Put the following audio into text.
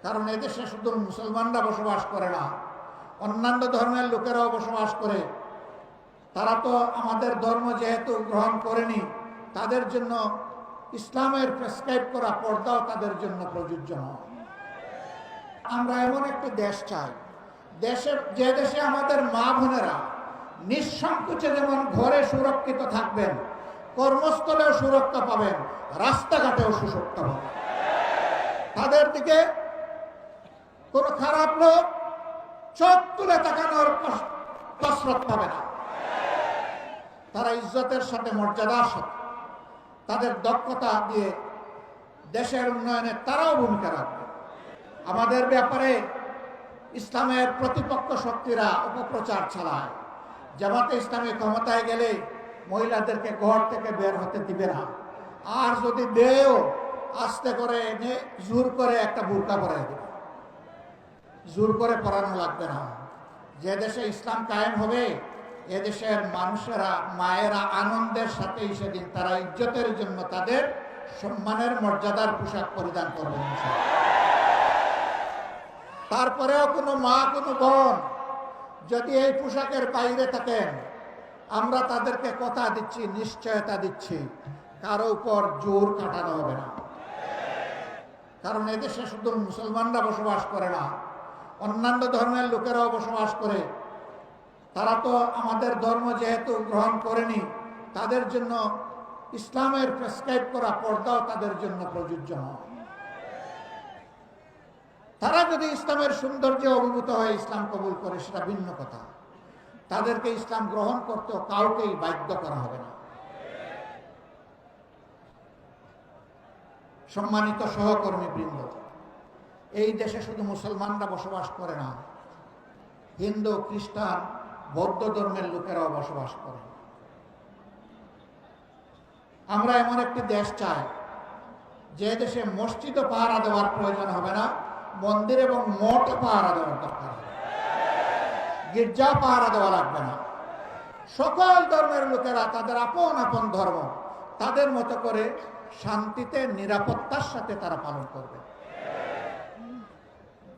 কারণ এদেশে শুধু মুসলমানরা বসবাস করে না, অন্যান্য ধর্মের লোকেরাও বসবাস করে। তারা তো আমাদের ধর্ম যেহেতু গ্রহণ করেনি, তাদের জন্য ইসলামের প্রেসক্রাইব করা পর্দাও তাদের জন্য প্রযোজ্য নয়। আমরা এমন একটি দেশ চাই, যে দেশে আমাদের মা বোনেরা নিঃসংকোচে যেমন ঘরে সুরক্ষিত থাকবেন, কর্মস্থলেও সুরক্ষা পাবেন, রাস্তাঘাটেও সুরক্ষা পাবেন। তাদের দিকে কোনো খারাপ লোক চোখ তুলে তাকানোর কসরত পাবে না। তারা ইজ্জতের সাথে, মর্যাদার সাথে, তাদের দক্ষতা দিয়ে দেশের উন্নয়নে তারাও ভূমিকা রাখবে। আমাদের ব্যাপারে ইসলামের প্রতিপক্ষ শক্তিরা অপপ্রচার চালায়। জামাতে ইসলামী ক্ষমতায় গেলে মহিলাদেরকে ঘর থেকে বের হতে দিবে না, আর যদি দেও আস্তে করে এনে জোর করে একটা বুরকা পরাই দেবে। জোর করে পরানো লাগবে না। যে দেশে ইসলাম কায়েম হবে, এদেশের মানুষেরা, মায়েরা আনন্দের সাথে সেদিন তারা ইজ্জতের জন্য তাদের সম্মানের মর্যাদার পোশাক পরিধান করবেন। তারপরেও কোনো মা, কোনো বোন যদি এই পোশাকের বাইরে থাকেন, আমরা তাদেরকে কথা দিচ্ছি, নিশ্চয়তা দিচ্ছি, কারো উপর জোর খাটানো হবে না। কারণ এদেশে শুধু মুসলমানরা বসবাস করে না, অন্যান্য ধর্মের লোকেরাও বসবাস করে। তারা তো আমাদের ধর্ম যেহেতু গ্রহণ করেনি, তাদের জন্য ইসলামের প্রেসক্রাইব করা পর্দাও তাদের জন্য প্রযোজ্য নয়। তারা যদি ইসলামের সৌন্দর্যে অভিভূত হয়ে ইসলাম কবুল করে, সেটা ভিন্ন কথা। তাদেরকে ইসলাম গ্রহণ করতেও কাউকেই বাধ্য করা হবে না। সম্মানিত সহকর্মী বৃন্দ, এই দেশে শুধু মুসলমানরা বসবাস করে না, হিন্দু, খ্রিস্টান, বৌদ্ধ ধর্মের লোকেরাও বসবাস করে। আমরা এমন একটি দেশ চাই যে দেশে মসজিদও পাহারা দেওয়ার প্রয়োজন হবে না, মন্দির এবং মঠও পাহারা দেওয়ার দরকার হবে, গির্জা পাহারা দেওয়া লাগবে না। সকল ধর্মের লোকেরা তাদের আপন আপন ধর্ম তাদের মতো করে শান্তিতে, নিরাপত্তার সাথে তারা পালন করবে।